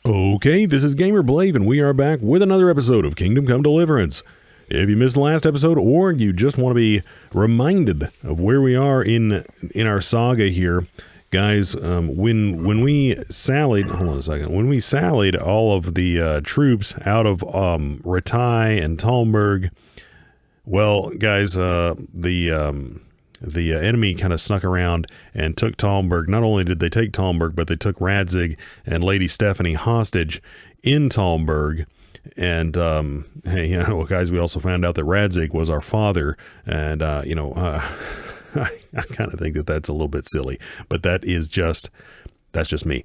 Okay, this is Gamer Blave, and we are back with another episode of Kingdom Come Deliverance. If you missed the last episode, or you just want to be reminded of where we are in our saga here, guys, when we sallied, hold on a second, when we sallied all of the troops out of Ratai and Talmberg, well, guys, the enemy kind of snuck around and took Talmberg. Not only did they take Talmberg, but they took Radzig and Lady Stephanie hostage in Talmberg. And, hey, you know, guys, we also found out that Radzig was our father. And, you know, I kind of think that that's a little bit silly, but that's just me.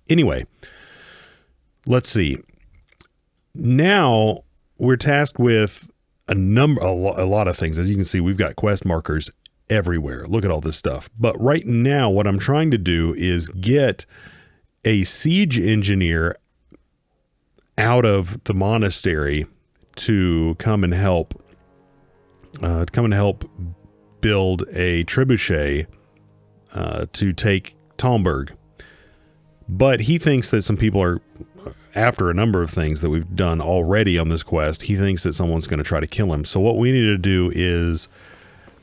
Anyway, let's see. Now we're tasked with a lot of things. As you can see, we've got quest markers everywhere. Look at all this stuff. But right now, what I'm trying to do is get a siege engineer out of the monastery to come and help build a trebuchet to take Talmberg. But he thinks that some people are, after a number of things that we've done already on this quest, he thinks that someone's going to try to kill him. So what we need to do is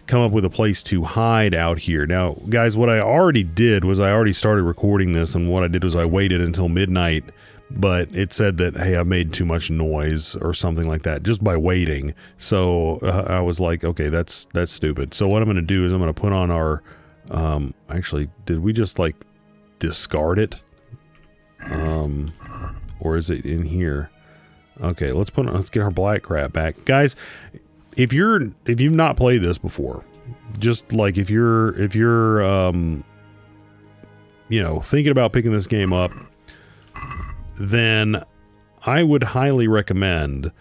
come up with a place to hide out here. Now, guys, what I already did was I already started recording this, and what I did was I waited until midnight, but it said that, hey, I made too much noise or something like that just by waiting. So I was like, okay, that's stupid. So what I'm going to do is I'm going to put on our, actually, did we just like discard it? Or is it in here? Okay, let's get our black crap back. Guys, if you've not played this before, just like if you're you know, thinking about picking this game up, then I would highly recommend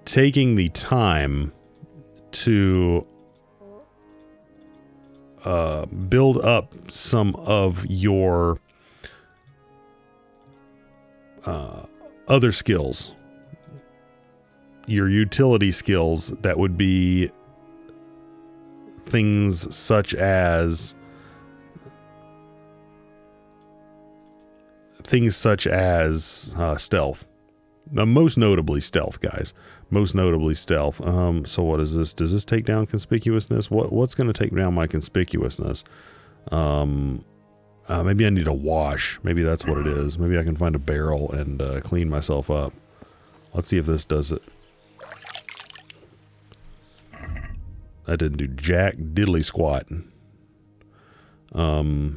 taking the time to build up some of your other skills, your utility skills. That would be things such as stealth. Now, most notably stealth, guys. Most notably stealth. So what is this? Does this take down conspicuousness? What's going to take down my conspicuousness? Maybe I need a wash. Maybe that's what it is. Maybe I can find a barrel and clean myself up. Let's see if this does it. That didn't do jack diddly squat. The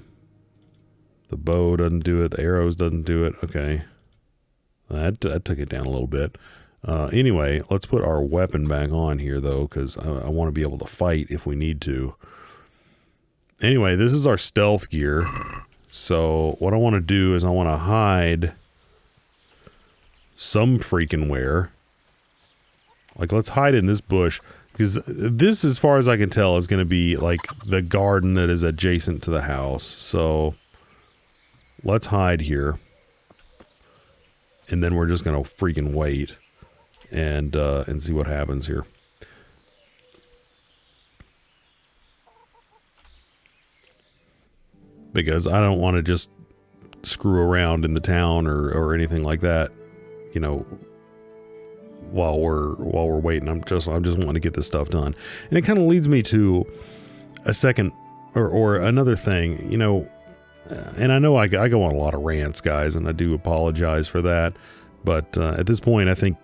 bow doesn't do it. The arrows doesn't do it. Okay. That took it down a little bit. Anyway, let's put our weapon back on here, though, because I want to be able to fight if we need to. Anyway, this is our stealth gear. So what I want to do is I want to hide some freaking where. Like, let's hide in this bush. Because this, as far as I can tell, is going to be like the garden that is adjacent to the house. So let's hide here. And then we're just going to freaking wait and see what happens here. Because I don't want to just screw around in the town or anything like that, you know, while we're waiting. I'm just wanting to get this stuff done. And it kind of leads me to a second or another thing, you know, and I know I go on a lot of rants, guys, and I do apologize for that. But at this point, I think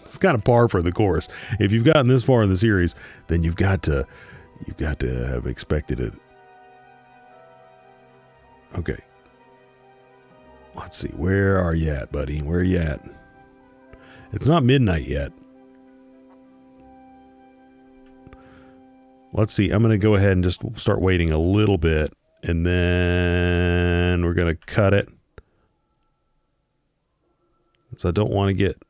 it's kind of par for the course. If you've gotten this far in the series, then you've got to have expected it. Okay. Let's see. Where are you at, buddy? Where are you at? It's not midnight yet. Let's see. I'm going to go ahead and just start waiting a little bit, and then we're going to cut it. So I don't want to get...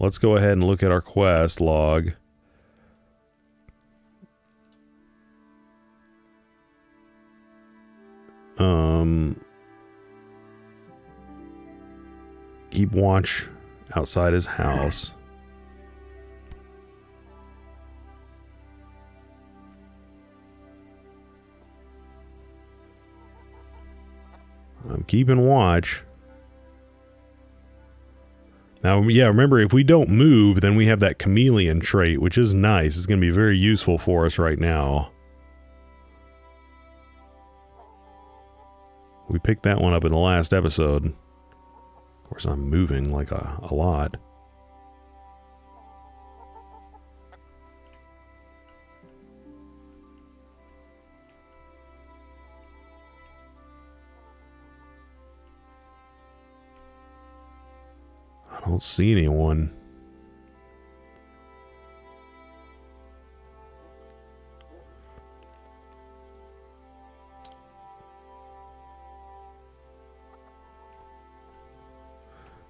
Let's go ahead and look at our quest log. Keep watch outside his house. I'm keeping watch. Now, yeah, remember, if we don't move, then we have that chameleon trait, which is nice. It's going to be very useful for us right now. We picked that one up in the last episode. Of course, I'm moving like a lot. I don't see anyone.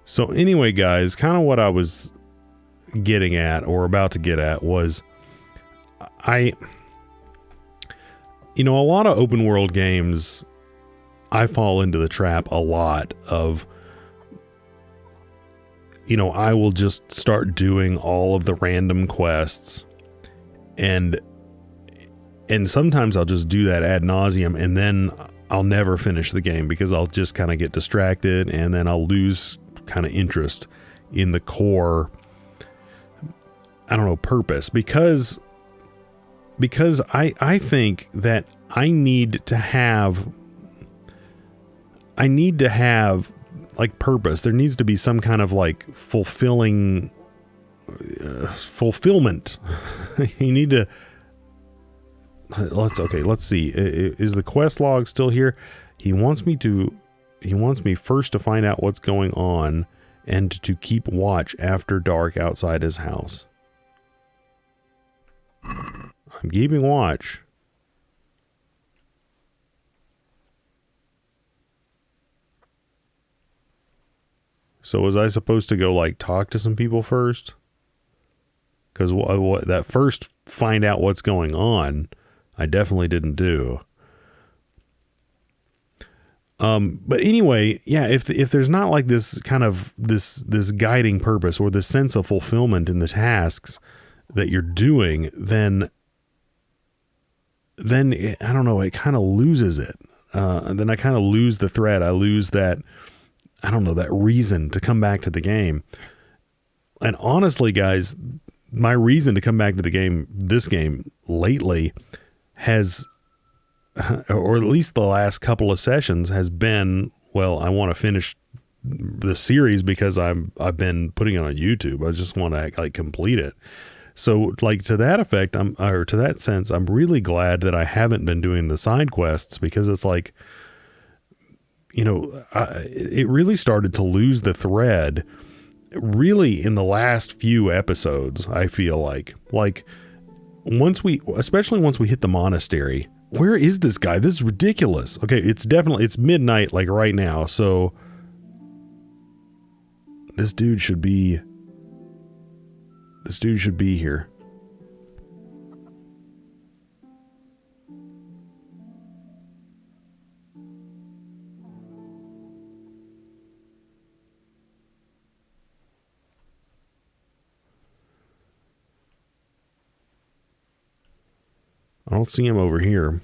So anyway, guys, kind of what I was getting at or about to get at was a lot of open world games, I fall into the trap a lot of, I will just start doing all of the random quests and sometimes I'll just do that ad nauseum and then I'll never finish the game because I'll just kind of get distracted and then I'll lose kind of interest in the core, purpose because I think that I need to have like purpose. There needs to be some kind of like fulfillment. You need to let's see. Is the quest log still here? He wants me first to find out what's going on and to keep watch after dark outside his house. I'm keeping watch. So was I supposed to go like talk to some people first? Because what that first find out what's going on, I definitely didn't do. But anyway, yeah, if there's not like this kind of this guiding purpose or this sense of fulfillment in the tasks that you're doing, then I don't know, it kind of loses it. And then I kind of lose the thread. I lose that, that reason to come back to the game. And honestly, guys, my reason to come back to this game lately has, or at least the last couple of sessions, has been, well, I want to finish the series because I've been putting it on YouTube. I just want to like complete it. So like to that effect, to that sense, I'm really glad that I haven't been doing the side quests because it's like, it really started to lose the thread really in the last few episodes. I feel like especially once we hit the monastery. Where is this guy? This is ridiculous. Okay, it's midnight like right now, so this dude should be here. I don't see him over here.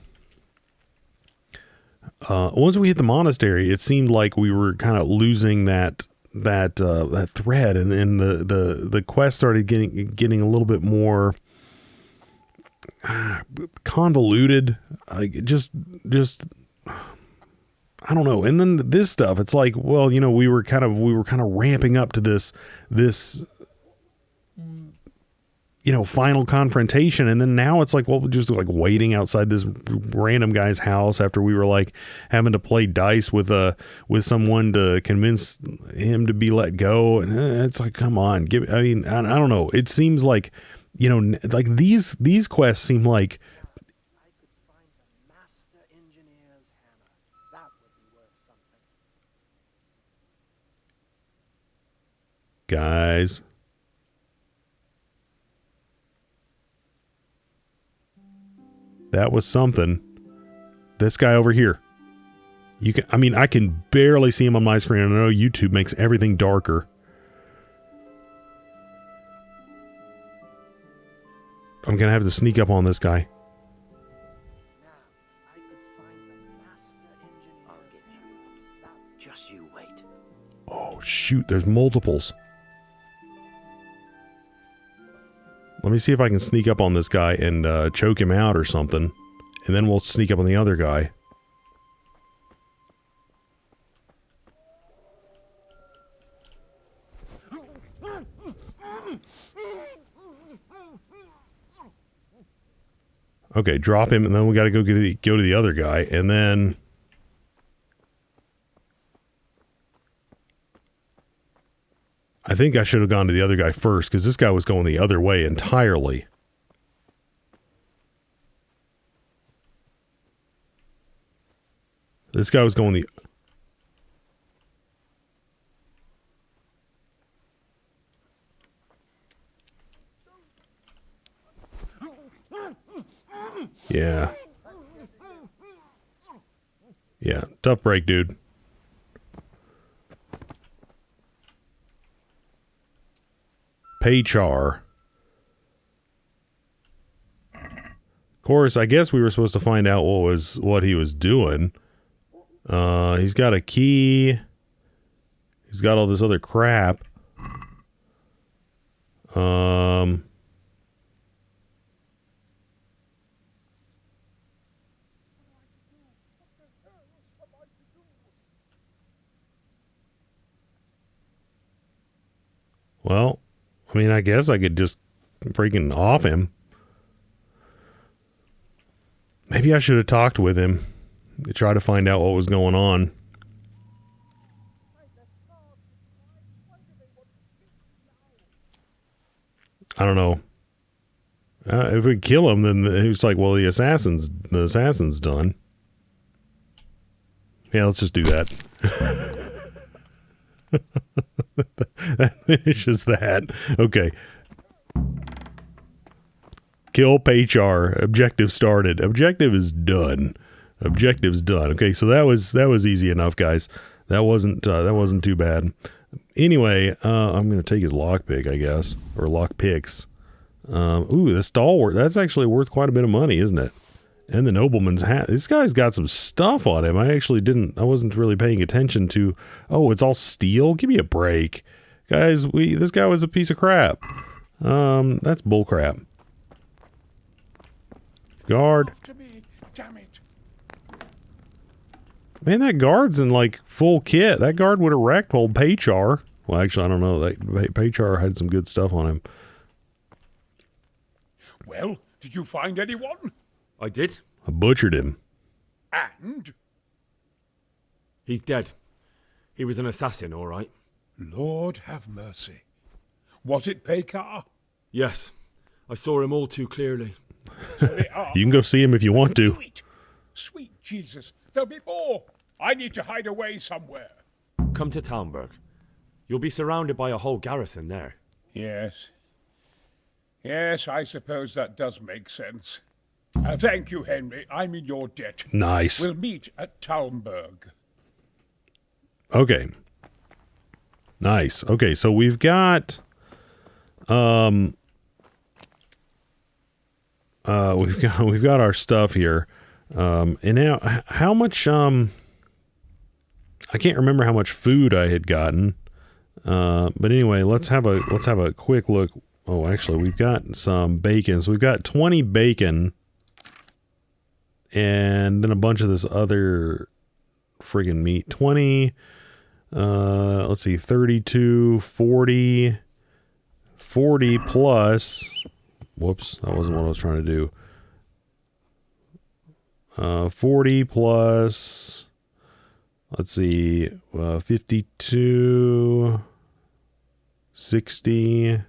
Once we hit the monastery, it seemed like we were kind of losing that thread, and the quest started getting a little bit more convoluted. Just I don't know. And then this stuff, it's like, well, we were kind of ramping up to this final confrontation, and then now it's like, well, we're just like waiting outside this random guy's house after we were like having to play dice with someone to convince him to be let go, and it's like, come on, I don't know. It seems like, like these quests seem like, guys. That was something. This guy over here. I can barely see him on my screen. I know YouTube makes everything darker. I'm going to have to sneak up on this guy. shoot, there's multiples. Let me see if I can sneak up on this guy and choke him out or something. And then we'll sneak up on the other guy. Okay, drop him, and then we got to go to the other guy, and then I think I should have gone to the other guy first, because this guy was going the other way entirely. This guy was going the... Yeah. Yeah, tough break, dude. Paychar. Of course, I guess we were supposed to find out what he was doing. He's got a key. He's got all this other crap. Well, I mean, I guess I could just freaking off him. Maybe I should have talked with him to try to find out what was going on. I don't know. If we kill him, then he was like, well, the assassin's done. Yeah, let's just do that. That finishes that. Okay. Kill Paychar. Objective started. Objective is done. Objective's done. Okay, so that was easy enough, guys. That wasn't too bad. Anyway, I'm gonna take his lockpick, I guess, or lockpicks. Ooh, the stalwart. That's actually worth quite a bit of money, isn't it? And the nobleman's hat. This guy's got some stuff on him. I wasn't really paying attention to. Oh, it's all steel? Give me a break. Guys, this guy was a piece of crap. That's bullcrap. Guard. Damn it. Man, that guard's in like full kit. That guard would have wrecked old Paychar. Well, actually, I don't know. Paychar had some good stuff on him. Well, did you find anyone? I did. I butchered him. And? He's dead. He was an assassin, all right. Lord have mercy. Was it Pekar? Yes. I saw him all too clearly. So they are. You can go see him if you want to. Do it. Sweet Jesus, there'll be more. I need to hide away somewhere. Come to Talmberg. You'll be surrounded by a whole garrison there. Yes. Yes, I suppose that does make sense. Thank you, Henry. I'm in your debt. Nice. We'll meet at Talmberg. Okay. Nice. Okay, so we've got we've got our stuff here. And now how much I can't remember how much food I had gotten. But anyway, let's have a quick look. Oh, actually, we've got some bacon. So we've got 20 bacon and then a bunch of this other friggin' meat. 20 let's see, 32, 40 plus. Whoops, that wasn't what I was trying to do. 40 plus, let's see, 52, 60.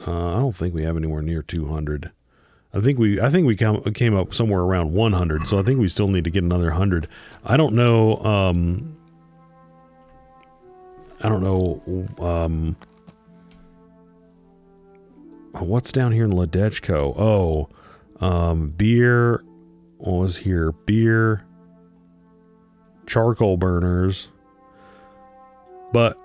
I don't think we have anywhere near 200. I think we came up somewhere around 100, so I think we still need to get another 100. I don't know, what's down here in Ledechko? Oh, beer, what was here? Beer, charcoal burners. But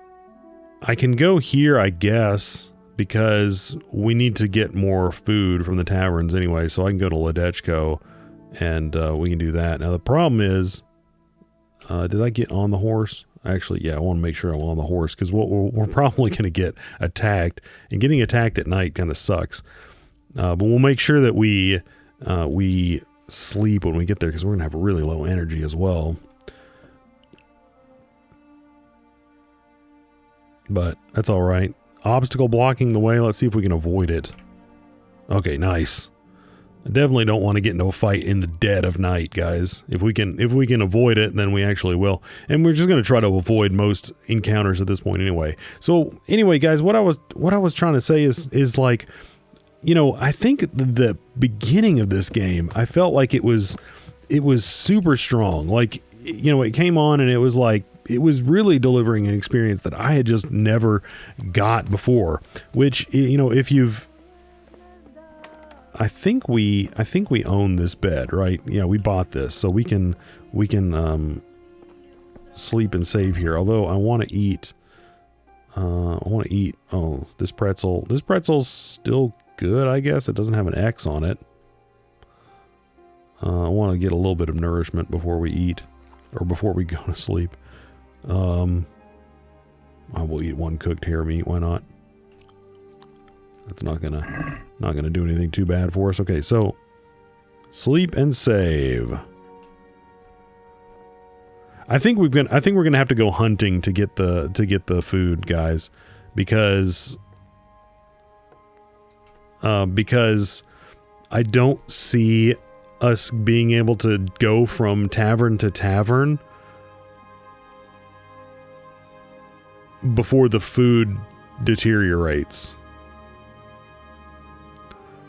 I can go here, I guess, because we need to get more food from the taverns anyway, so I can go to Ledechko and we can do that. Now the problem is Did I get on the horse? Actually, yeah, I want to make sure I'm on the horse because we're probably going to get attacked, and getting attacked at night kind of sucks. But we'll make sure that we sleep when we get there because we're going to have really low energy as well. But that's all right. Obstacle blocking the way. Let's see if we can avoid it. Okay, nice. I definitely don't want to get into a fight in the dead of night, guys. If we can avoid it, then we actually will. And we're just going to try to avoid most encounters at this point anyway. So anyway, guys, what I was trying to say is like, you know, I think the beginning of this game, I felt like it was super strong. Like, you know, it came on and it was like, it was really delivering an experience that I had just never got before, which, you know, if you've, I think we own this bed, right? Yeah, we bought this, so we can sleep and save here. Although I want to eat, oh, this pretzel. This pretzel's still good, I guess. It doesn't have an X on it. I want to get a little bit of nourishment before we eat, or before we go to sleep. I will eat one cooked hare meat. Why not? That's not gonna do anything too bad for us. Okay, so sleep and save. I think we're gonna have to go hunting to get the food, guys, because I don't see us being able to go from tavern to tavern before the food deteriorates.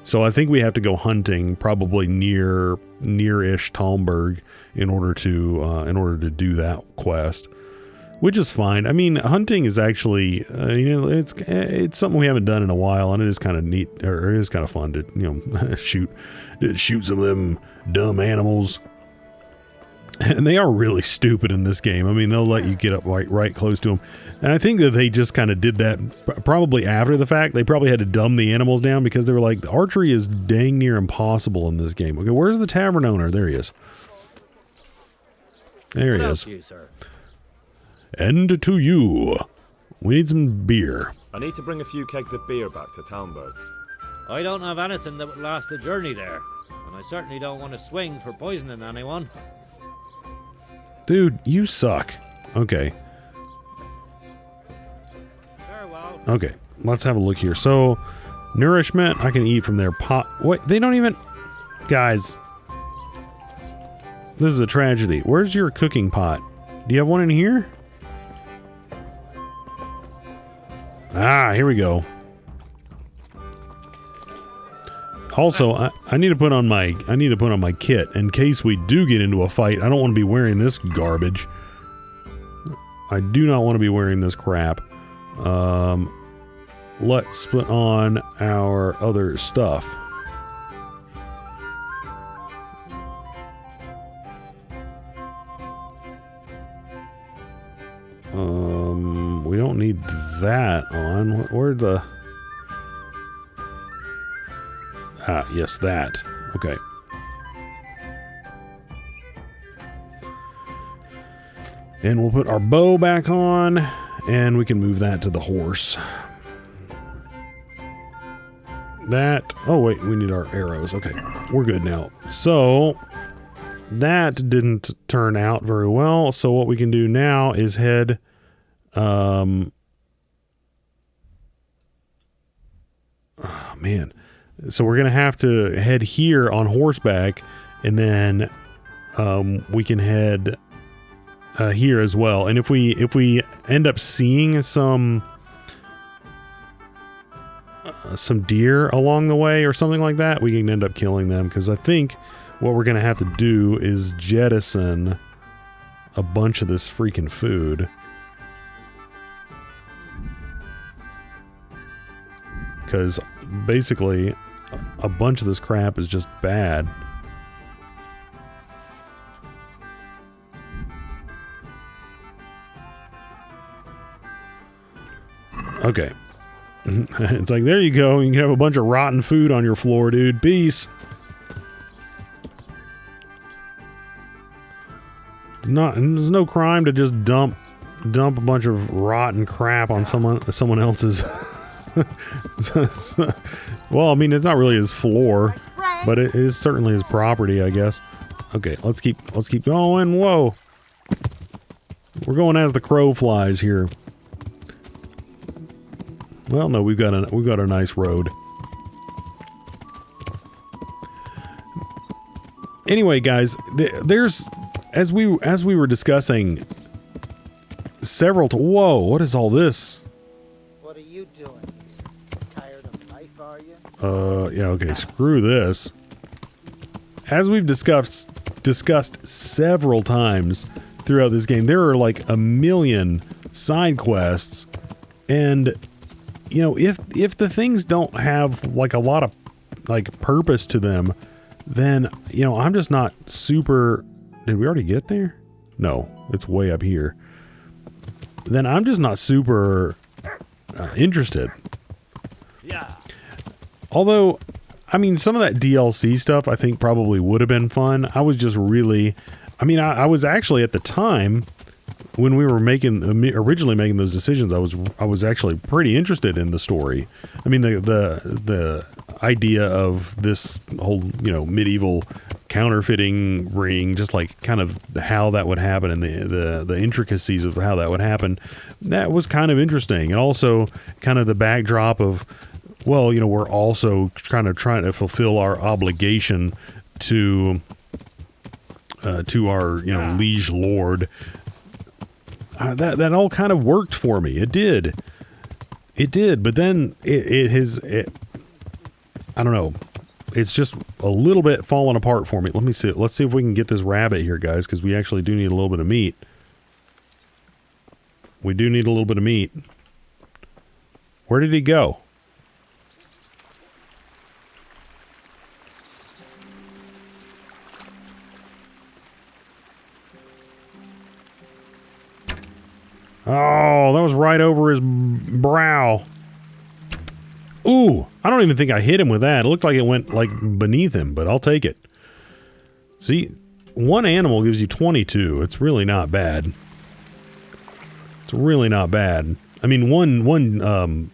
So I think we have to go hunting, probably near-ish Talmberg, in order to do that quest, which is fine. I mean, hunting is actually, you know, it's something we haven't done in a while, and it is kind of neat, or it is kind of fun to, you know, shoot some of them dumb animals. And they are really stupid in this game. I mean, they'll let you get up right close to them. And I think that they just kind of did that probably after the fact. They probably had to dumb the animals down because they were like, the archery is dang near impossible in this game. Okay, where's the tavern owner? There he is. There he is. You, sir? And to you. We need some beer. I need to bring a few kegs of beer back to Talmberg. I don't have anything that would last the journey there. And I certainly don't want to swing for poisoning anyone. Dude, you suck. Okay. Farewell. Okay, let's have a look here. So, nourishment, I can eat from their pot. Wait, they don't even... Guys. This is a tragedy. Where's your cooking pot? Do you have one in here? Ah, here we go. Also, I need to put on my kit in case we do get into a fight. I don't want to be wearing this garbage. I do not want to be wearing this crap. Let's put on our other stuff. We don't need that on. Where the... Ah, yes, that. Okay. And we'll put our bow back on, and we can move that to the horse. That... Oh, wait, we need our arrows. Okay, we're good now. So, that didn't turn out very well, so what we can do now is head... Oh, man. So we're going to have to head here on horseback, and then we can head here as well. And if we end up seeing some deer along the way or something like that, we can end up killing them, because I think what we're going to have to do is jettison a bunch of this freaking food. Because basically a bunch of this crap is just bad. Okay. It's like, there you go. You can have a bunch of rotten food on your floor, dude. Peace. There's no crime to just dump a bunch of rotten crap on someone else's. Well, I mean, it's not really his floor, but it is certainly his property, I guess. Okay, let's keep going. Whoa, we're going as the crow flies here. Well, no, we've got a nice road. Anyway, guys, there's as we were discussing several. Whoa, what is all this? What are you doing? Tired of life, are you? Yeah, okay, screw this. As we've discussed several times throughout this game, there are like a million side quests, and you know, if the things don't have like a lot of like purpose to them, then you know, I'm just not super. Did we already get there? No, it's way up here. Then I'm just not super interested. Yeah. Although, I mean, some of that DLC stuff I think probably would have been fun. I was just really, I mean, I was actually at the time when we were originally making those decisions, I was actually pretty interested in the story. I mean, the idea of this whole, you know, medieval counterfeiting ring, just like kind of how that would happen and the intricacies of how that would happen, that was kind of interesting. And also kind of the backdrop of, well, you know, we're also trying to fulfill our obligation to our, you know, liege lord. That all kind of worked for me. It did, but then I don't know. It's just a little bit falling apart for me. Let's see if we can get this rabbit here, guys, because we actually do need a little bit of meat. We do need a little bit of meat. Where did he go? Oh, that was right over his brow. Ooh, I don't even think I hit him with that. It looked like it went like beneath him, but I'll take it. See, one animal gives you 22. It's really not bad. It's really not bad. I mean, one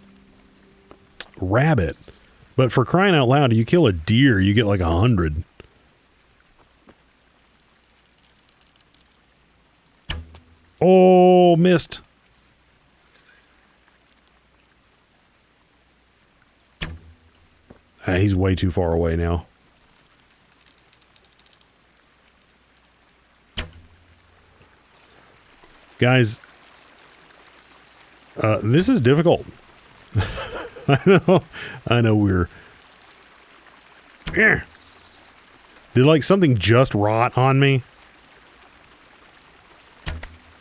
rabbit, but for crying out loud, you kill a deer, you get like 100. Oh, missed. He's way too far away now. Guys, this is difficult. I know we're... Did like something just rot on me?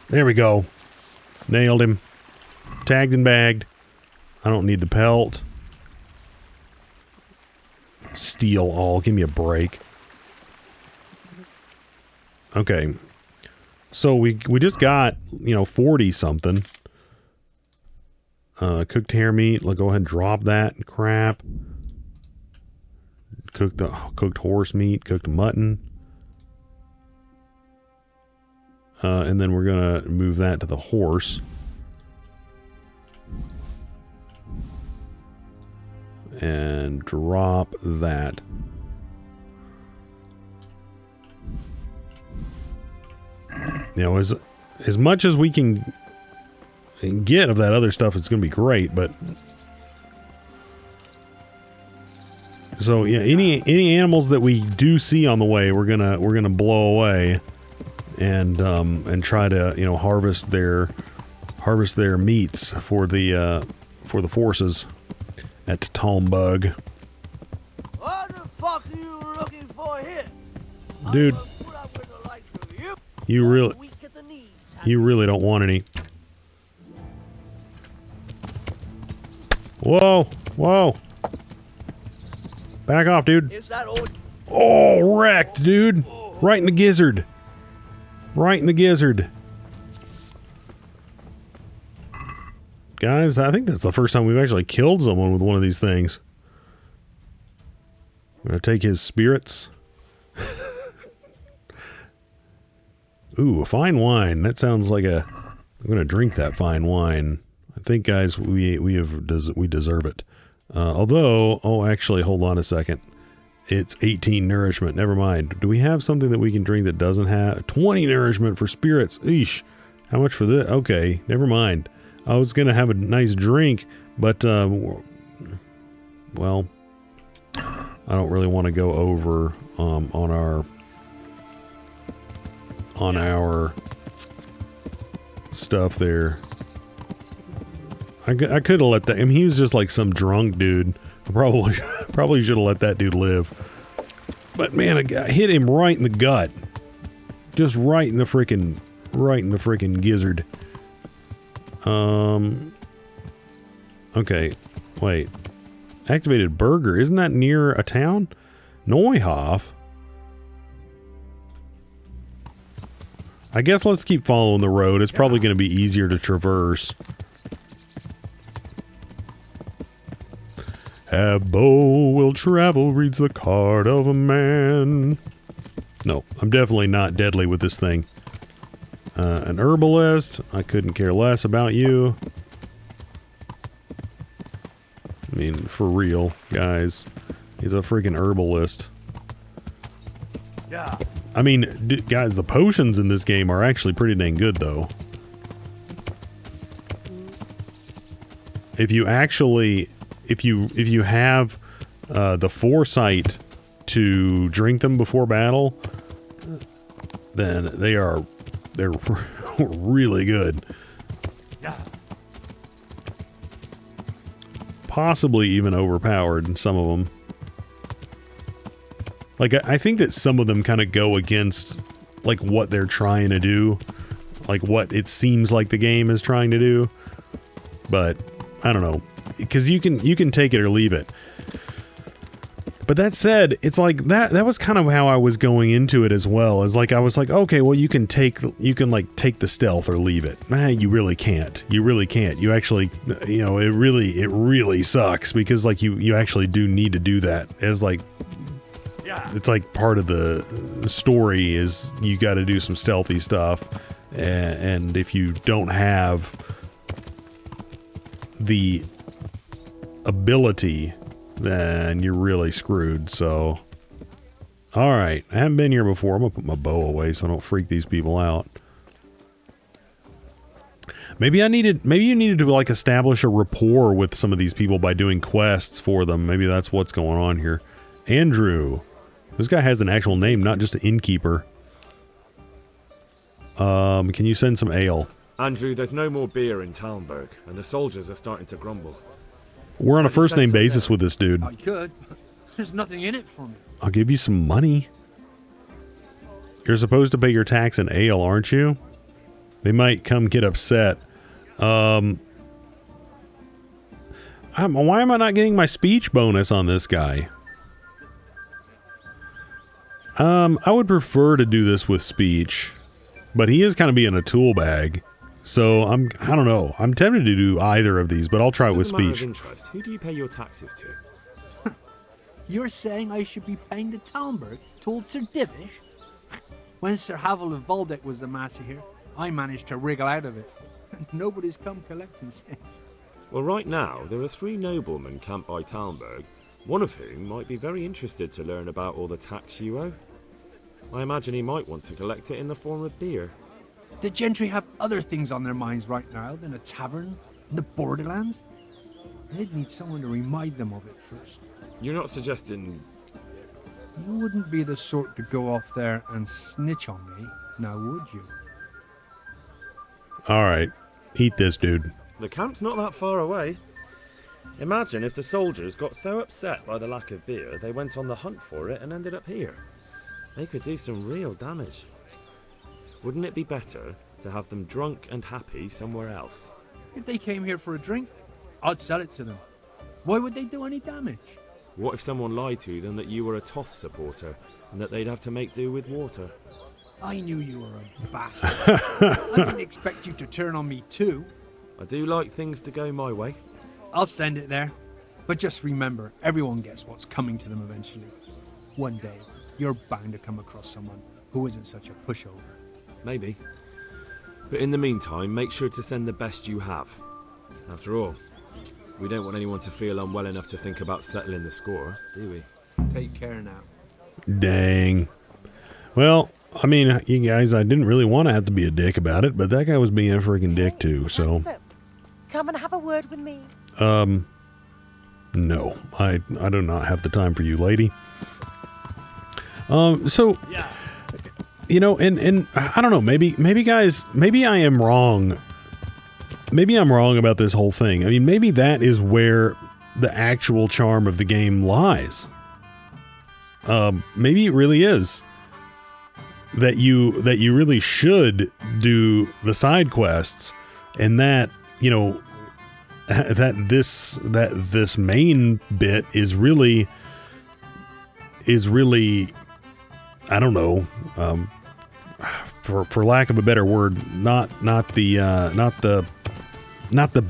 There we go. Nailed him. Tagged and bagged. I don't need the pelt. Steal all. Give me a break. Okay. So we just got, you know, 40 something. Cooked hare meat. Let's go ahead and drop that crap. Cooked horse meat. Cooked mutton. And then we're gonna move that to the horse. And drop that. You know, as much as we can get of that other stuff, it's gonna be great, but so yeah, any animals that we do see on the way, we're gonna blow away and try to, you know, harvest their meats for the forces at Talmberg. What the fuck are you looking for here? Dude, you really don't want any. Whoa, whoa. Back off, dude. Is that old? Oh, wrecked, dude. Right in the gizzard. Right in the gizzard. Guys, I think that's the first time we've actually killed someone with one of these things. I'm gonna take his spirits. Ooh, a fine wine. That sounds like a... I'm going to drink that fine wine. I think, guys, we deserve it. Although, actually, hold on a second. It's 18 nourishment. Never mind. Do we have something that we can drink that doesn't have 20 nourishment for spirits? Eesh. How much for this? Okay, never mind. I was going to have a nice drink, but, well, I don't really want to go over on our stuff there. I could have let that... I mean, he was just like some drunk dude. I probably should have let that dude live. But man, I hit him right in the gut. Just right in the freaking gizzard. Okay, wait. Activated burger. Isn't that near a town? Neuhof. I guess let's keep following the road. It's probably going to be easier to traverse. Abbo will travel, reads the card of a man. No, I'm definitely not deadly with this thing. An herbalist. I couldn't care less about you. I mean, for real, guys. He's a freaking herbalist. Yeah. I mean, guys, the potions in this game are actually pretty dang good, though. If you actually... If you have the foresight to drink them before battle, then they're really good. Yeah. Possibly even overpowered in some of them. Like, I think that some of them kind of go against, like, what they're trying to do. Like, what it seems like the game is trying to do. But, I don't know. Because you can take it or leave it. But that said, it's like, that was kind of how I was going into it as well. Is like, I was like, okay, well, you can take the stealth or leave it. You really can't. You really can't. You actually, you know, it really sucks. Because, like, you actually do need to do that. As, like... It's like part of the story is you got to do some stealthy stuff, and if you don't have the ability, then you're really screwed. So, all right, I haven't been here before. I'm gonna put my bow away so I don't freak these people out. Maybe you needed to like establish a rapport with some of these people by doing quests for them. Maybe that's what's going on here. Andrew. This guy has an actual name, not just an innkeeper. Can you send some ale? Andrew, there's no more beer in Talmberg, and the soldiers are starting to grumble. We're on a first-name basis with this dude. I could. There's nothing in it for me. I'll give you some money. You're supposed to pay your tax in ale, aren't you? They might come get upset. Why am I not getting my speech bonus on this guy? I would prefer to do this with speech, but he is kind of being a tool bag. So I don't know. I'm tempted to do either of these, but I'll try it with speech. Interest, who do you pay your taxes to? You're saying I should be paying to Talmberg, told Sir Divish? When Sir Havel of Waldeck was the master here, I managed to wriggle out of it. Nobody's come collecting since. Well, right now, there are 3 noblemen camped by Talmberg, one of whom might be very interested to learn about all the tax you owe. I imagine he might want to collect it in the form of beer. The gentry have other things on their minds right now than a tavern in the borderlands. They'd need someone to remind them of it first. You're not suggesting... You wouldn't be the sort to go off there and snitch on me, now would you? Alright, eat this, dude. The camp's not that far away. Imagine if the soldiers got so upset by the lack of beer, they went on the hunt for it and ended up here. They could do some real damage. Wouldn't it be better to have them drunk and happy somewhere else? If they came here for a drink, I'd sell it to them. Why would they do any damage? What if someone lied to them that you were a Toth supporter and that they'd have to make do with water? I knew you were a bastard. I didn't expect you to turn on me too. I do like things to go my way. I'll send it there. But just remember, everyone gets what's coming to them eventually. One day, you're bound to come across someone who isn't such a pushover. maybe. But in the meantime, make sure to send the best you have. After all, we don't want anyone to feel unwell enough to think about settling the score, do we? Take care now. Dang. Well, I mean, you guys, I didn't really want to have to be a dick about it, but that guy was being a freaking dick too, so... Come and have a word with me. No. I do not have the time for you, lady. So... Yeah. You know, and I don't know, maybe guys, maybe I am wrong. Maybe I'm wrong about this whole thing. I mean, maybe that is where the actual charm of the game lies. Maybe it really is that you really should do the side quests, and that, you know, that this main bit is really I don't know, for lack of a better word, not the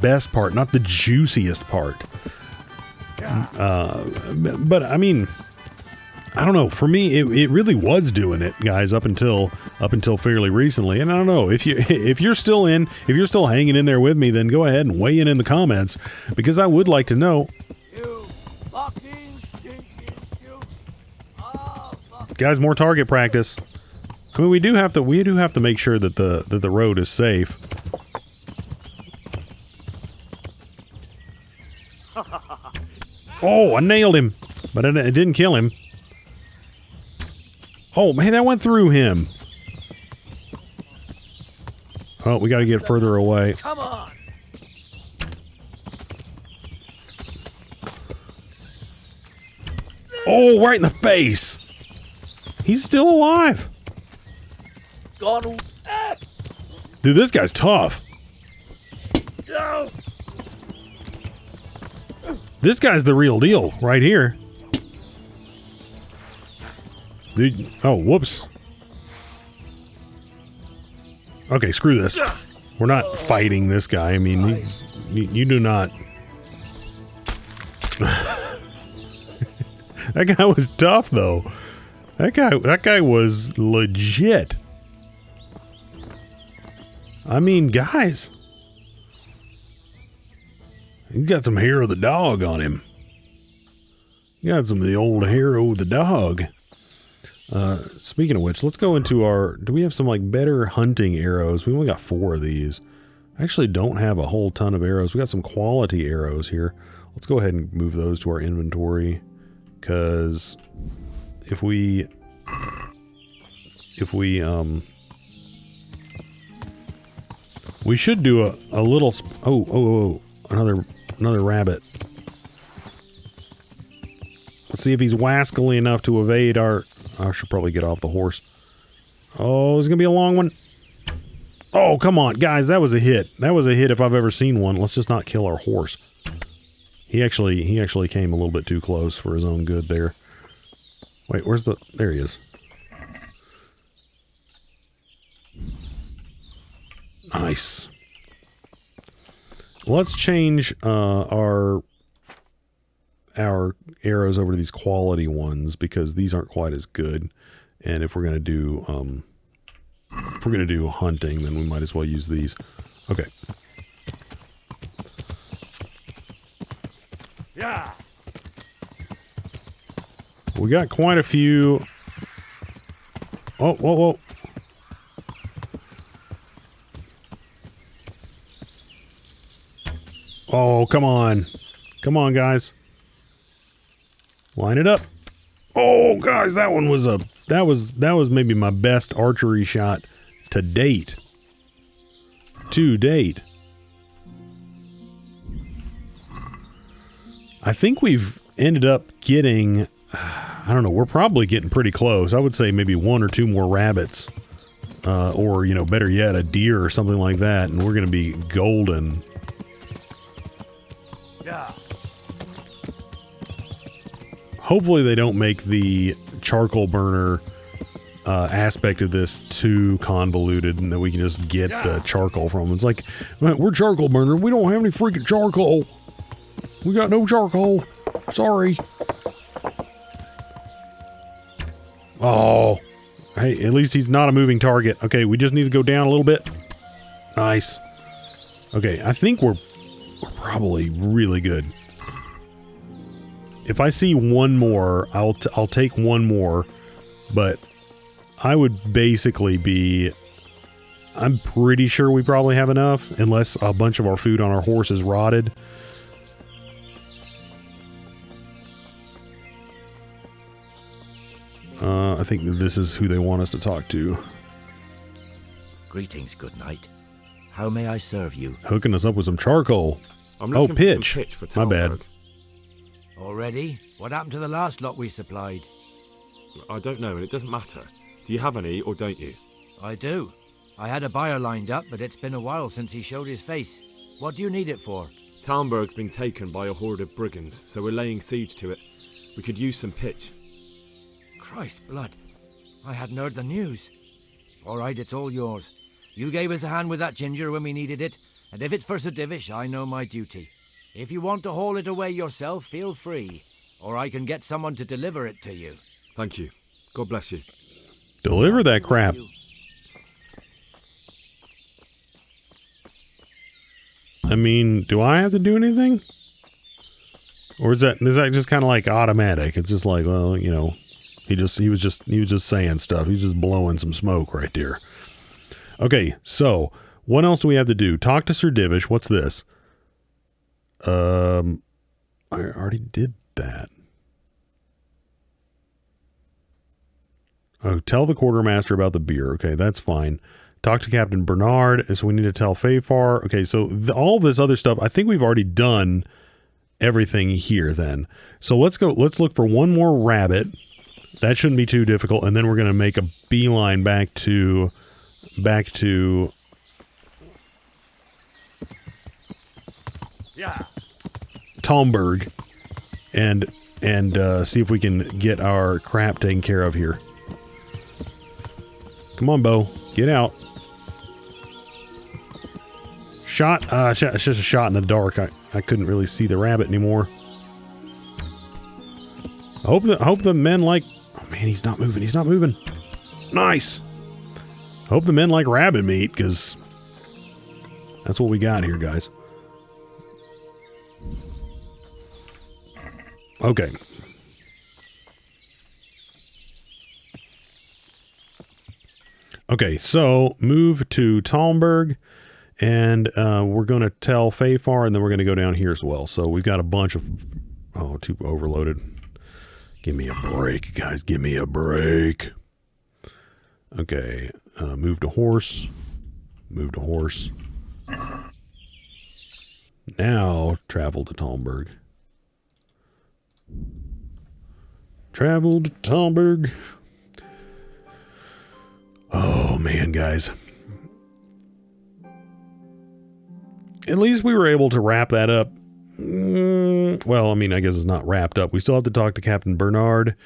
best part, not the juiciest part. But I mean, I don't know. For me, it really was doing it, guys, up until fairly recently. And I don't know if you're still hanging in there with me, then go ahead and weigh in the comments, because I would like to know. You fucking stinking you. Oh, fuck. Guys, more target practice. I mean, we do have to make sure that the road is safe. Oh, I nailed him, but it didn't kill him. Oh man, that went through him. Oh, we got to get further away. Come on. Oh, right in the face. He's still alive. Gone. Dude, this guy's tough. No. This guy's the real deal right here. Dude, oh, whoops. Okay, screw this. We're not fighting this guy. I mean, you do not... That guy was tough, though. That guy was legit. I mean, guys. He's got some hair of the dog on him. He got some of the old hair of the dog. Speaking of which, let's go into our... Do we have some, like, better hunting arrows? We only got 4 of these. I actually don't have a whole ton of arrows. We got some quality arrows here. Let's go ahead and move those to our inventory. Because if we should do a little... Oh, another rabbit. Let's see if he's wascally enough to evade our... I should probably get off the horse. Oh, it's gonna be a long one. Oh, come on, guys, that was a hit. That was a hit if I've ever seen one. Let's just not kill our horse. He actually came a little bit too close for his own good there. Wait, where's the... There he is. Nice. Let's change our arrows over to these quality ones, because these aren't quite as good. And if we're gonna do hunting, then we might as well use these. Okay. Yeah. We got quite a few. Oh, whoa, whoa. Oh, come on. Come on, guys. Line it up. Oh, guys, that one was that was maybe my best archery shot to date. I think we've ended up getting, I don't know, we're probably getting pretty close. I would say maybe 1 or 2 more rabbits. Or, you know, better yet, a deer or something like that, and we're going to be golden. Yeah. Hopefully they don't make the charcoal burner aspect of this too convoluted, and that we can just get the charcoal from them. It's like, we're charcoal burner. We don't have any freaking charcoal. We got no charcoal. Sorry. Oh. Hey, at least he's not a moving target. Okay, we just need to go down a little bit. Nice. Okay, I think we're probably really good. If I see one more, I'll take one more, but I would basically be... I'm pretty sure we probably have enough, unless a bunch of our food on our horse is rotted. I think this is who they want us to talk to. Greetings, good knight. How may I serve you? Hooking us up with some charcoal. I'm looking for some pitch. pitch for My bad. Talmberg. Already? What happened to the last lot we supplied? I don't know, and it doesn't matter. Do you have any, or don't you? I do. I had a buyer lined up, but it's been a while since he showed his face. What do you need it for? Talmberg's been taken by a horde of brigands, so we're laying siege to it. We could use some pitch. Christ blood. I hadn't heard the news. All right, it's all yours. You gave us a hand with that ginger when we needed it, and if it's for Sir Divish, I know my duty. If you want to haul it away yourself, feel free, or I can get someone to deliver it to you. Thank you. God bless you. Deliver that crap. I mean, do I have to do anything? Or is that just kind of like automatic? It's just like, well, you know, he was just saying stuff. He's just blowing some smoke right there. Okay, so what else do we have to do? Talk to Sir Divish. What's this? I already did that. Oh, tell the quartermaster about the beer. Okay, that's fine. Talk to Captain Bernard. So we need to tell Fafar. Okay, so all this other stuff, I think we've already done everything here then. So let's go. Let's look for one more rabbit. That shouldn't be too difficult. And then we're going to make a beeline back to Talmberg and see if we can get our crap taken care of here. Come on, Bo. Get out. Shot. It's just a shot in the dark. I couldn't really see the rabbit anymore. I hope the men like... Oh, man, he's not moving. He's not moving. Nice. I hope the men like rabbit meat, because that's what we got here, guys. Okay. Okay, so move to Talmberg, and we're going to tell Fafar, and then we're going to go down here as well. So we've got a bunch of... Oh, too overloaded. Give me a break, guys. Give me a break. Okay, move to horse. Move to horse. Now, travel to Talmberg. Travel to Talmberg. Oh, man, guys. At least we were able to wrap that up. Well, I mean, I guess it's not wrapped up. We still have to talk to Captain Bernard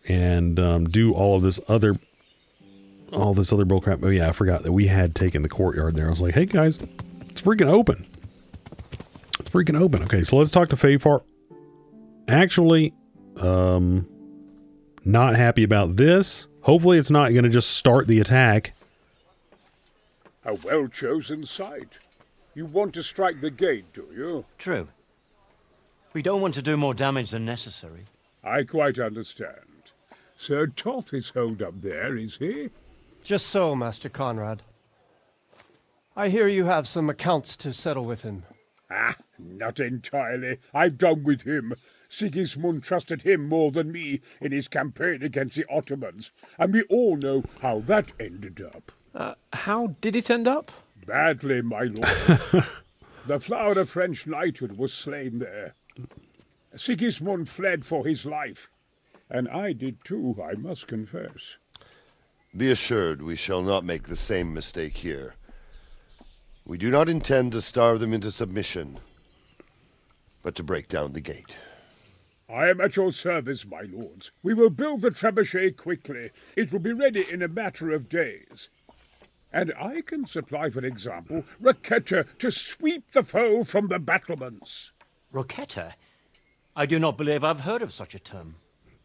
and do all this other bullcrap. Oh, yeah, I forgot that we had taken the courtyard there. I was like, hey, guys, it's freaking open. It's freaking open. Okay, so let's talk to Fafar. Actually, not happy about this. Hopefully it's not going to just start the attack. A well-chosen site. You want to strike the gate, do you? True. We don't want to do more damage than necessary. I quite understand. Sir Toth is holed up there, is he? Just so, Master Conrad. I hear you have some accounts to settle with him. Ah, not entirely. I've done with him. Sigismund trusted him more than me in his campaign against the Ottomans, and we all know how that ended up. How did it end up? Badly, my lord. The flower of French knighthood was slain there. Sigismund fled for his life, and I did too, I must confess. Be assured we shall not make the same mistake here. We do not intend to starve them into submission, but to break down the gate. I am at your service, my lords. We will build the trebuchet quickly. It will be ready in a matter of days. And I can supply, for example, Roquetta to sweep the foe from the battlements. Roquetta? I do not believe I've heard of such a term.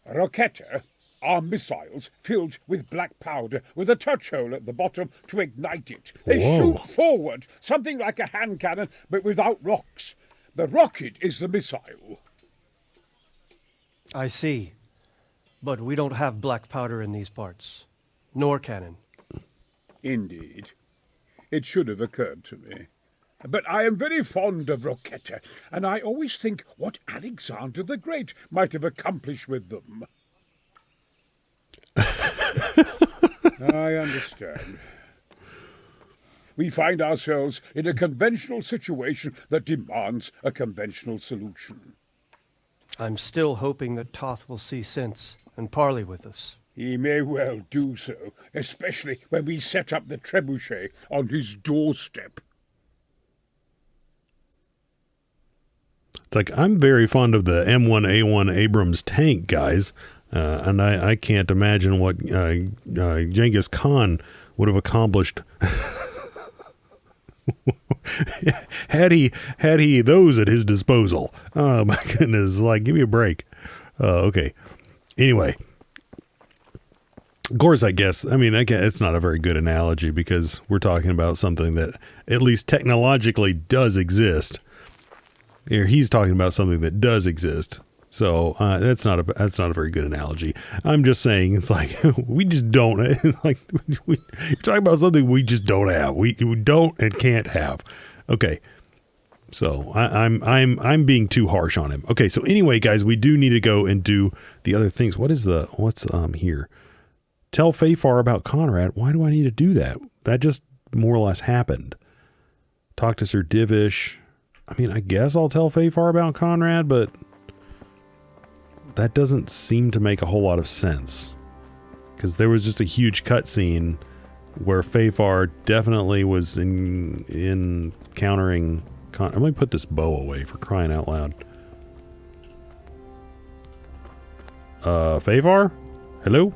Roquetta? are missiles filled with black powder with a touch hole at the bottom to ignite it. They shoot forward, something like a hand cannon, but without rocks. The rocket is the missile. I see. But we don't have black powder in these parts. Nor cannon. Indeed. It should have occurred to me. But I am very fond of Rocchetta, and I always think what Alexander the Great might have accomplished with them. I understand. We find ourselves in a conventional situation that demands a conventional solution. I'm still hoping that Toth will see sense and parley with us. He may well do so, especially when we set up the trebuchet on his doorstep. It's like, I'm very fond of the M1A1 Abrams tank, guys, and I can't imagine what Genghis Khan would have accomplished had he those at his disposal. Oh my goodness, like, give me a break. Okay. Anyway, of course, I guess, I mean, it's not a very good analogy because we're talking about something that at least technologically does exist. Here, he's talking about something that does exist. So that's not a very good analogy. I'm just saying, it's like we just don't like. You're talking about something we just don't have. We don't and can't have. Okay, so I'm being too harsh on him. Okay, so anyway, guys, we do need to go and do the other things. What's here? Tell Fafar about Conrad. Why do I need to do that? That just more or less happened. Talk to Sir Divish. I mean, I guess I'll tell Fafar about Conrad, but that doesn't seem to make a whole lot of sense. Because there was just a huge cutscene where Fafar definitely was in countering... Let me put this bow away, for crying out loud. Fafar? Hello?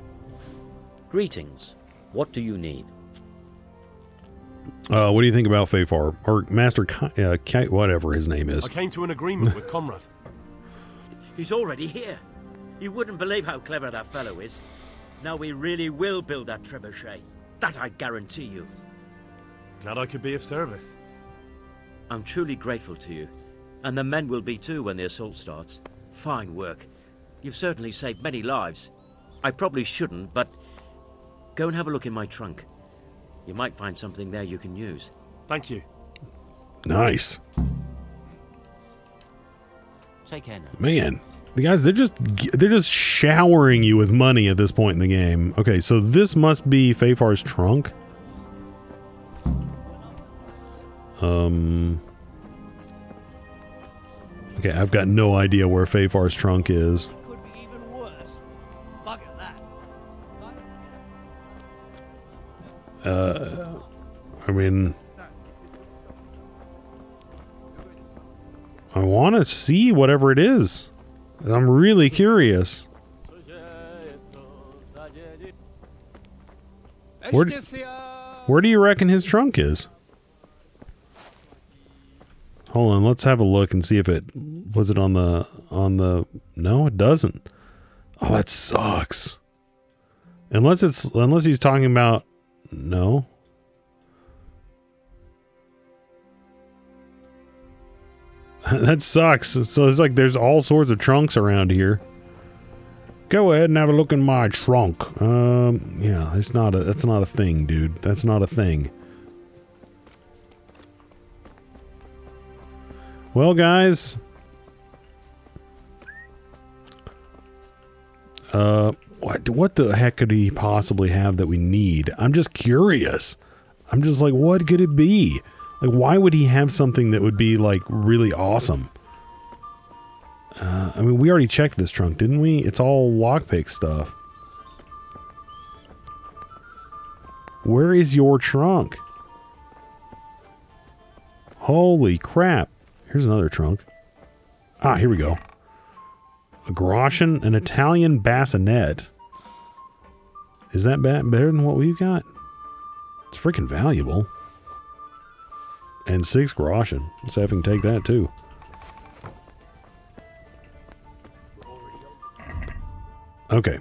Greetings. What do you need? What do you think about Fafar? Or Master whatever his name is. I came to an agreement with Conrad. He's already here. You wouldn't believe how clever that fellow is. Now we really will build that trebuchet. That I guarantee you. Glad I could be of service. I'm truly grateful to you. And the men will be too when the assault starts. Fine work. You've certainly saved many lives. I probably shouldn't, but go and have a look in my trunk. You might find something there you can use. Thank you. Nice. Take care now. Man, the guys, they're just showering you with money at this point in the game. Okay, so this must be Fafar's trunk. Okay, I've got no idea where Fafar's trunk is. Could be even worse. Bugger that. I mean, I want to see whatever it is. I'm really curious. Where do you reckon his trunk is? Hold on, let's have a look and see if it was it on the no, it doesn't. Oh, that sucks. Unless he's talking about no. That sucks. So it's like there's all sorts of trunks around here. Go ahead and have a look in my trunk. Yeah, that's not a thing, dude. That's not a thing. Well, guys. What the heck could he possibly have that we need? I'm just curious. I'm just like, what could it be? Like, why would he have something that would be, like, really awesome? I mean, we already checked this trunk, didn't we? It's all lockpick stuff. Where is your trunk? Holy crap. Here's another trunk. Ah, here we go. A Groshen, an Italian bassinet. Is that better than what we've got? It's freaking valuable. And 6 Groshen. Let's see if I can take that too. Okay.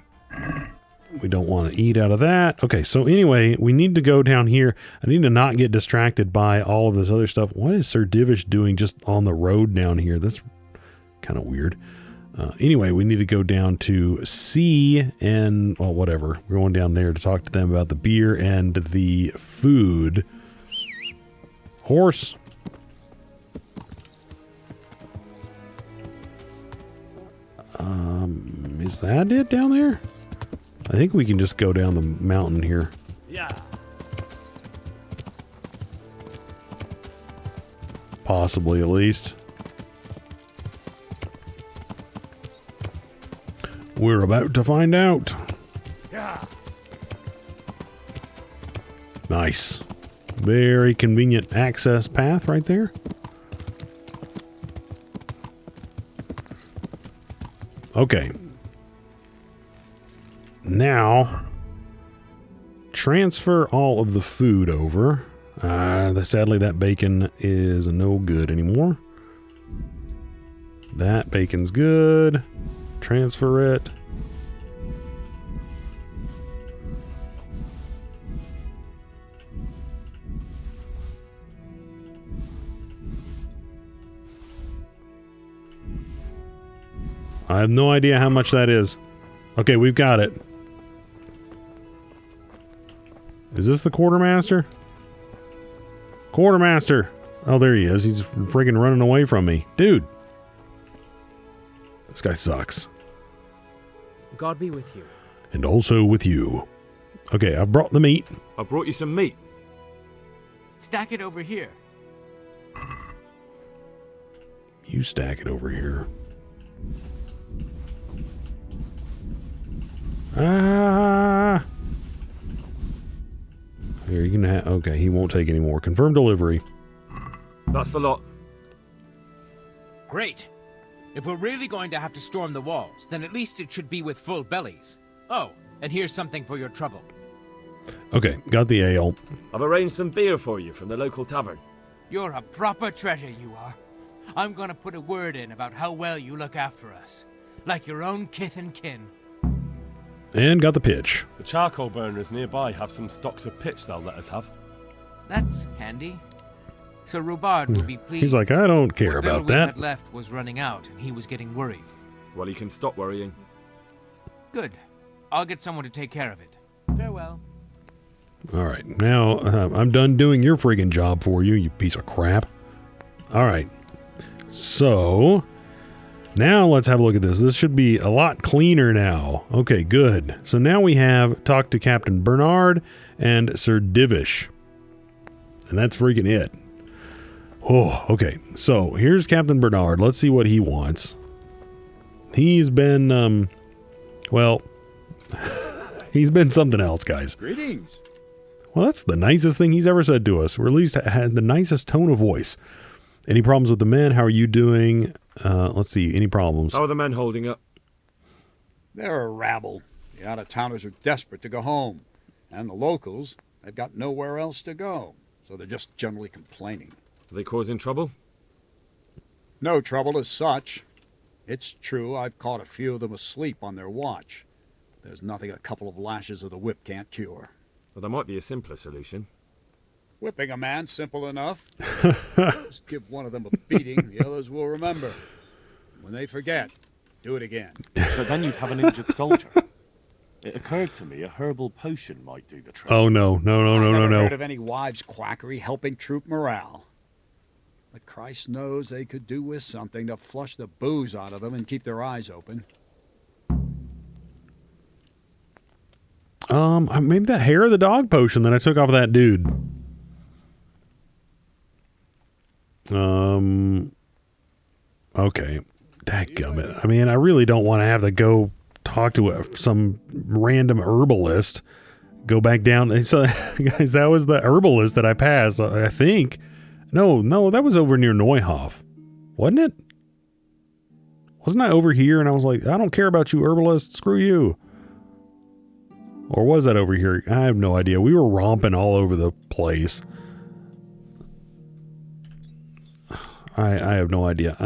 We don't want to eat out of that. Okay, so anyway, we need to go down here. I need to not get distracted by all of this other stuff. What is Sir Divish doing just on the road down here? That's kind of weird. Anyway, we need to go down to C and, well, whatever. We're going down there to talk to them about the beer and the food. Horse. Is that it down there? I think we can just go down the mountain here. Yeah. Possibly, at least. We're about to find out. Yeah. Nice. Very convenient access path right there. Okay. Now, transfer all of the food over. Sadly, that bacon is no good anymore. That bacon's good. Transfer it. I have no idea how much that is. Okay, we've got it. Is this the Quartermaster? Quartermaster! Oh, there he is. He's friggin' running away from me. Dude! This guy sucks. God be with you. And also with you. Okay, I've brought the meat. I brought you some meat. Stack it over here. You stack it over here. Ah! Here, you can have... Okay, he won't take any more. Confirm delivery. That's the lot. Great. If we're really going to have to storm the walls, then at least it should be with full bellies. Oh, and here's something for your trouble. Okay, got the ale. I've arranged some beer for you from the local tavern. You're a proper treasure, you are. I'm gonna put a word in about how well you look after us. Like your own kith and kin. And got the pitch. The charcoal burners nearby have some stocks of pitch they'll let us have. That's handy. So Rubard will be pleased. He's like, I don't care What about little we that. had left was running out, and he was getting worried. Well, he can stop worrying. Good. I'll get someone to take care of it. Farewell. All right, now I'm done doing your friggin' job for you, you piece of crap. All right, so now let's have a look at this. This should be a lot cleaner now. Okay, good. So now we have talked to Captain Bernard and Sir Divish, and that's freaking it. Oh, okay. So here's Captain Bernard. Let's see what he wants. He's been, well, he's been something else, guys. Greetings. Well, that's the nicest thing he's ever said to us, or at least had the nicest tone of voice. Any problems with the men? How are you doing? Let's see. Any problems? How are the men holding up? They're a rabble. The out-of-towners are desperate to go home. And the locals, they've got nowhere else to go. So they're just generally complaining. Are they causing trouble? No trouble as such. It's true I've caught a few of them asleep on their watch. There's nothing a couple of lashes of the whip can't cure. Well, there might be a simpler solution. Whipping a man, simple enough. Just give one of them a beating, the others will remember. When they forget, do it again. But then you'd have an injured soldier. It occurred to me a herbal potion might do the trick. Oh, no. I've never heard of any wives' quackery helping troop morale. But Christ knows they could do with something to flush the booze out of them and keep their eyes open. Maybe that hair of the dog potion that I took off of that dude. Okay. Dadgummit. I mean, I really don't want to have to go talk to some random herbalist. Go back down. So, guys, that was the herbalist that I passed, I think. No, that was over near Neuhoff. Wasn't it? Wasn't I over here and I was like, I don't care about you, herbalist. Screw you. Or was that over here? I have no idea. We were romping all over the place. I have no idea.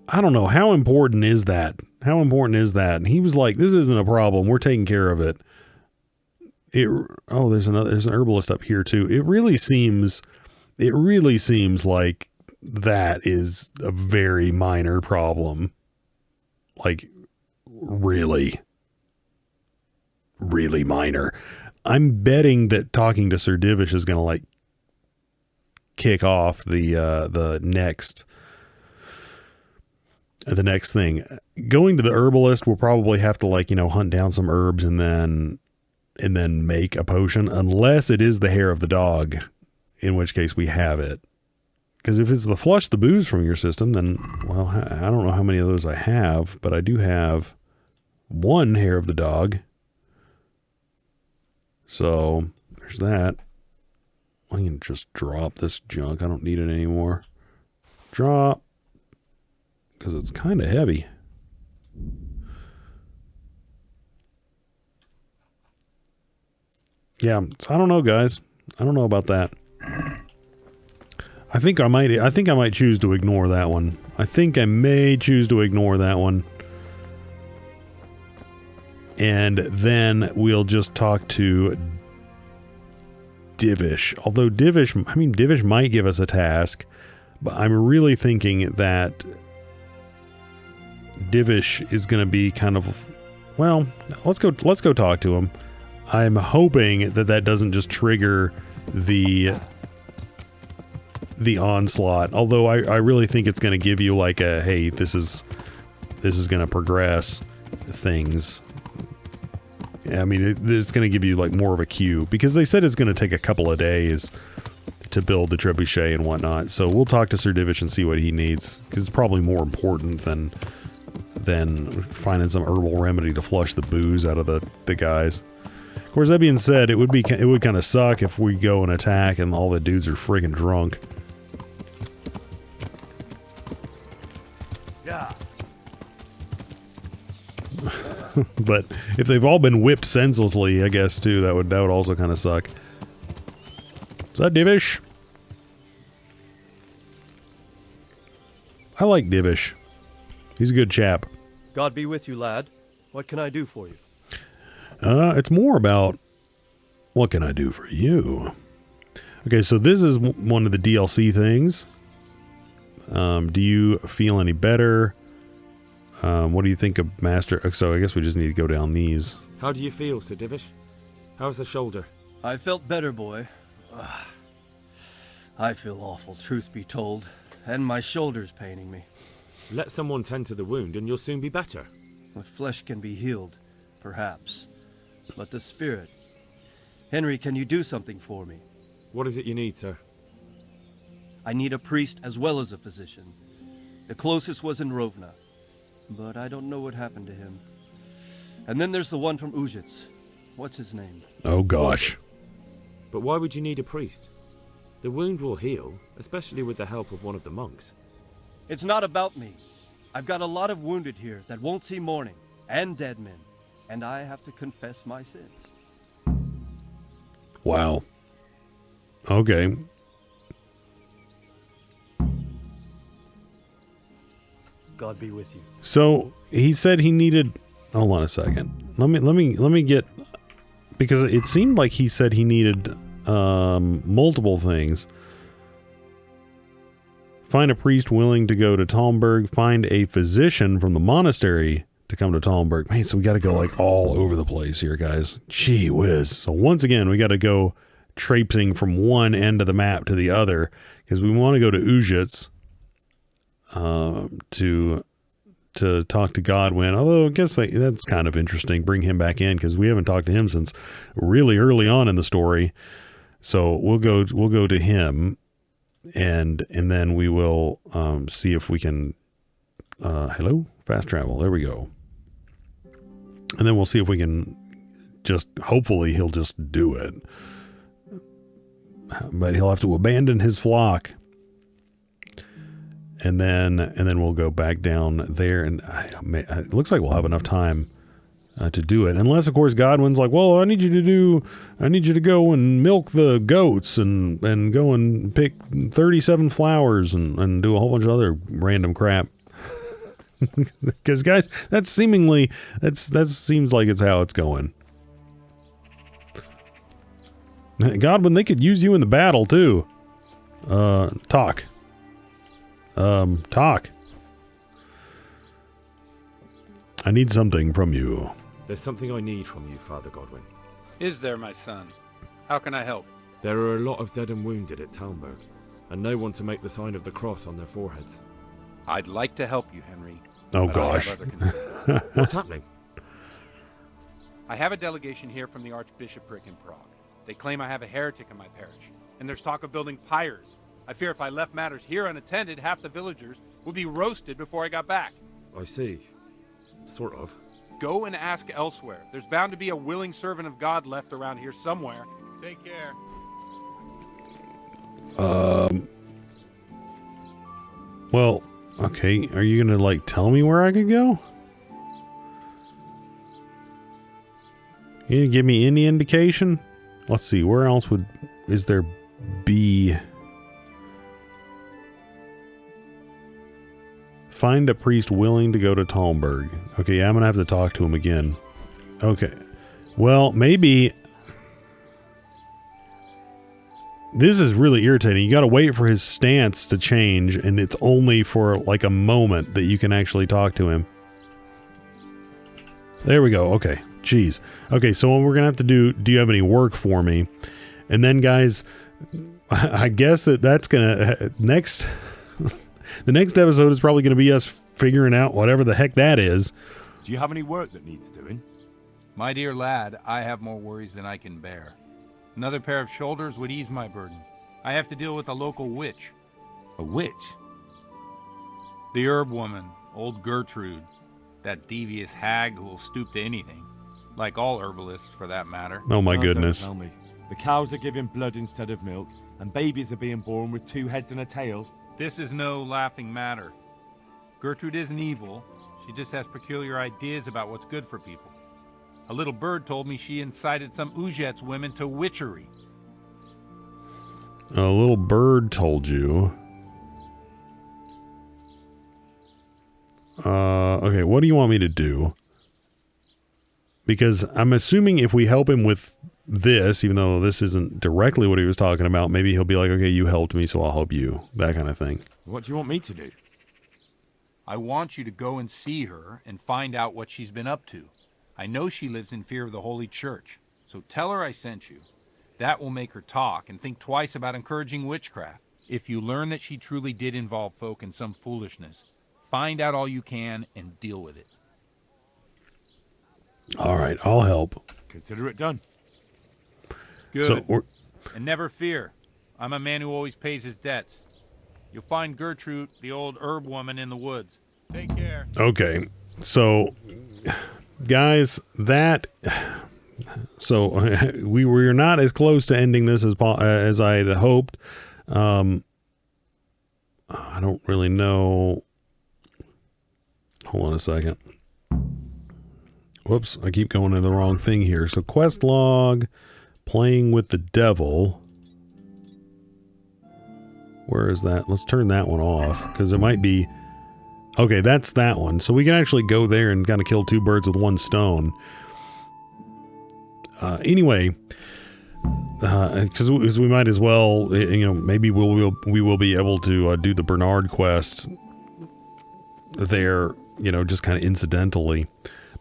I don't know. How important is that? How important is that? And he was like, this isn't a problem. We're taking care of it. There's an herbalist up here too. It really seems like that is a very minor problem. Like, really minor. I'm betting that talking to Sir Divish is going to like kick off the next thing. Going to the herbalist, we'll probably have to like, hunt down some herbs and then make a potion, unless it is the hair of the dog, in which case we have it. Because if it's the flush the booze from your system, then, well, I don't know how many of those I have, but I do have one hair of the dog. So there's that. I can just drop this junk. I don't need it anymore. Drop. Because it's kind of heavy. Yeah, so I don't know, guys. I don't know about that. I think I might choose to ignore that one. I think I may choose to ignore that one. And then we'll just talk to Divish. Although Divish might give us a task, but I'm really thinking that Divish is going to be kind of, well, let's go talk to him. I'm hoping that doesn't just trigger the onslaught. Although I really think it's going to give you like a, hey, this is going to progress things. I mean, it's going to give you like more of a cue, because they said it's going to take a couple of days to build the trebuchet and whatnot. So we'll talk to Sir Divish and see what he needs, because it's probably more important than finding some herbal remedy to flush the booze out of the guys. Of course, that being said, it would kind of suck if we go and attack and all the dudes are friggin' drunk. Yeah. But if they've all been whipped senselessly, I guess too, that would also kind of suck. Is that Divish? I like Divish. He's a good chap. God be with you, lad. What can I do for you? It's more about what can I do for you? Okay, so this is one of the DLC things. Do you feel any better? What do you think of Master? So I guess we just need to go down these. How do you feel, Sir Divish? How's the shoulder? I felt better, boy. I feel awful, truth be told. And my shoulder's paining me. Let someone tend to the wound and you'll soon be better. The flesh can be healed, perhaps. But the spirit... Henry, can you do something for me? What is it you need, sir? I need a priest as well as a physician. The closest was in Rovna, but I don't know what happened to him. And then there's the one from Ujits. What's his name? Oh gosh. But why would you need a priest? The wound will heal, especially with the help of one of the monks. It's not about me. I've got a lot of wounded here that won't see morning, and dead men, and I have to confess my sins. Wow. Okay. God be with you. So he said he needed. Hold on a second. Let me get, because it seemed like he said he needed multiple things. Find a priest willing to go to Talmberg. Find a physician from the monastery to come to Talmberg. Man, so we got to go like all over the place here, guys. Gee whiz. So once again, we got to go traipsing from one end of the map to the other, because we want to go to Ujits to talk to Godwin. Although I guess that's kind of interesting. Bring him back in, because we haven't talked to him since really early on in the story. So we'll go to him, and then we will see if we can hello, fast travel. There we go. And then we'll see if we can hopefully he'll just do it. But he'll have to abandon his flock. And then we'll go back down there, and it looks like we'll have enough time to do it. Unless, of course, Godwin's like, well, I need you to go and milk the goats and go and pick 37 flowers and do a whole bunch of other random crap. Because guys, that seems like it's how it's going. Godwin, they could use you in the battle too. Talk. Talk. I need something from you. There's something I need from you, Father Godwin. Is there, my son? How can I help? There are a lot of dead and wounded at Talmberg, and no one to make the sign of the cross on their foreheads. I'd like to help you, Henry. Oh, but gosh. I have other concerns. What's happening? I have a delegation here from the Archbishopric in Prague. They claim I have a heretic in my parish, and there's talk of building pyres. I fear if I left matters here unattended, half the villagers would be roasted before I got back. I see. Sort of. Go and ask elsewhere. There's bound to be a willing servant of God left around here somewhere. Take care. Well, okay. Are you gonna like tell me where I could go? You gonna give me any indication? Let's see. Where else is there be? Find a priest willing to go to Talmberg. Okay, I'm gonna have to talk to him again. Okay. Well, maybe. This is really irritating. You gotta wait for his stance to change, and it's only for like a moment that you can actually talk to him. There we go. Okay. Jeez. Okay, so what we're gonna have to do you have any work for me? And then, guys, I guess that's gonna next. The next episode is probably going to be us figuring out whatever the heck that is. Do you have any work that needs doing? My dear lad, I have more worries than I can bear. Another pair of shoulders would ease my burden. I have to deal with a local witch. A witch? The herb woman, old Gertrude. That devious hag who will stoop to anything. Like all herbalists, for that matter. Oh my goodness. Don't tell me. The cows are giving blood instead of milk, and babies are being born with 2 heads and a tail. This is no laughing matter. Gertrude isn't evil. She just has peculiar ideas about what's good for people. A little bird told me she incited some Uzhets women to witchery. A little bird told you. Okay, what do you want me to do? Because I'm assuming if we help him with this, even though this isn't directly what he was talking about, maybe he'll be like, okay, you helped me, so I'll help you. That kind of thing. What do you want me to do? I want you to go and see her and find out what she's been up to. I know she lives in fear of the Holy Church, so tell her I sent you. That will make her talk and think twice about encouraging witchcraft. If you learn that she truly did involve folk in some foolishness, find out all you can and deal with it. All right, I'll help. Consider it done. Good. So and never fear. I'm a man who always pays his debts. You'll find Gertrude, the old herb woman, in the woods. Take care. Okay, so guys, we were not as close to ending this as I had hoped. I don't really know. Hold on a second. Whoops, I keep going to the wrong thing here. So quest log, playing with the devil. Where is that? Let's turn that one off, because it might be... Okay, that's that one. So we can actually go there and kind of kill 2 birds with 1 stone. Anyway, because we might as well, maybe we will be able to do the Bernard quest there, just kind of incidentally.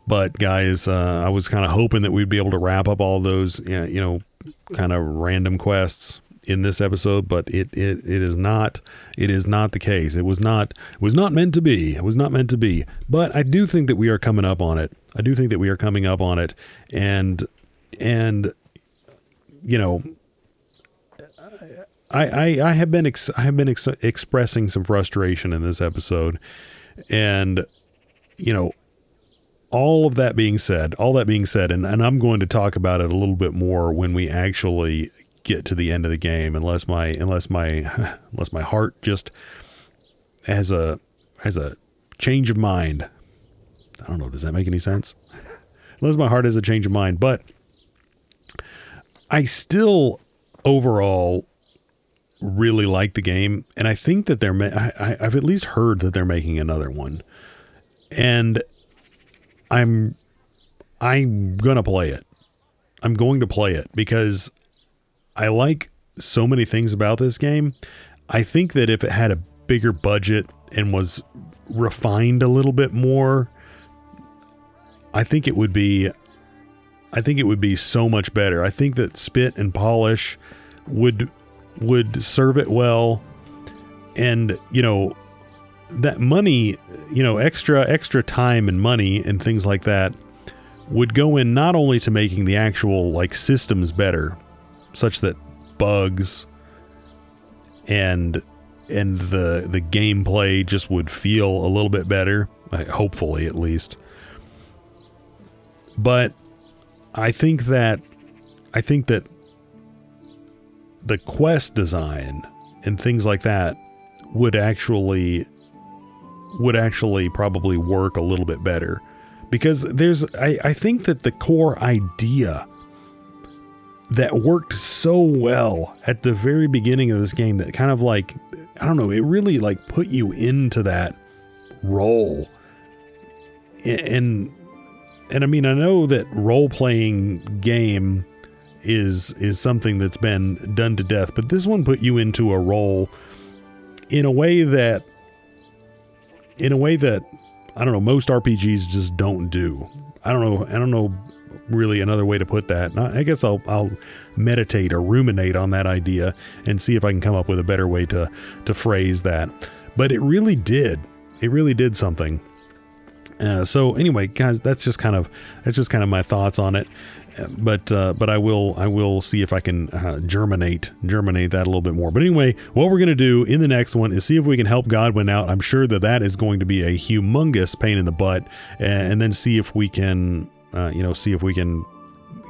But guys, I was kind of hoping that we'd be able to wrap up all those, kind of random quests in this episode, but it is not the case. It was not meant to be. It was not meant to be. But I do think that we are coming up on it. And I have been expressing some frustration in this episode, and all that being said, and I'm going to talk about it a little bit more when we actually get to the end of the game, unless my heart just has a change of mind. I don't know, does that make any sense? Unless my heart has a change of mind, but I still overall really like the game, and I think that I've at least heard that they're making another one. And I'm gonna play it. I'm going to play it because I like so many things about this game. I think that if it had a bigger budget and was refined a little bit more, I think it would be so much better. I think that spit and polish would serve it well. And, you know, that money, you know, extra time and money and things like that would go in not only to making the actual like systems better, such that bugs and the gameplay just would feel a little bit better, hopefully at least. But I think that the quest design and things like that would actually probably work a little bit better, because I think that the core idea that worked so well at the very beginning of this game, that kind of like, I don't know, it really like put you into that role. And I mean, I know that role-playing game is something that's been done to death, but this one put you into a role in a way that I don't know, most RPGs just don't do. I don't know really another way to put that. I guess I'll meditate or ruminate on that idea and see if I can come up with a better way to phrase that. But it really did something. So anyway, guys, that's just kind of my thoughts on it. But I will see if I can germinate that a little bit more. But anyway, what we're going to do in the next one is see if we can help Godwin out. I'm sure that is going to be a humongous pain in the butt, and then see if we can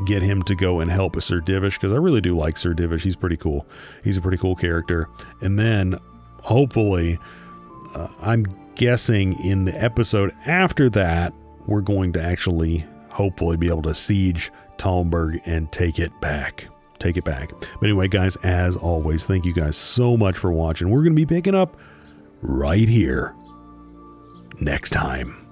get him to go and help Sir Divish, because I really do like Sir Divish. He's pretty cool. He's a pretty cool character. And then hopefully, I'm guessing in the episode after that, we're going to actually hopefully be able to siege Talmberg and take it back. But anyway, guys, as always, thank you guys so much for watching. We're going to be picking up right here next time.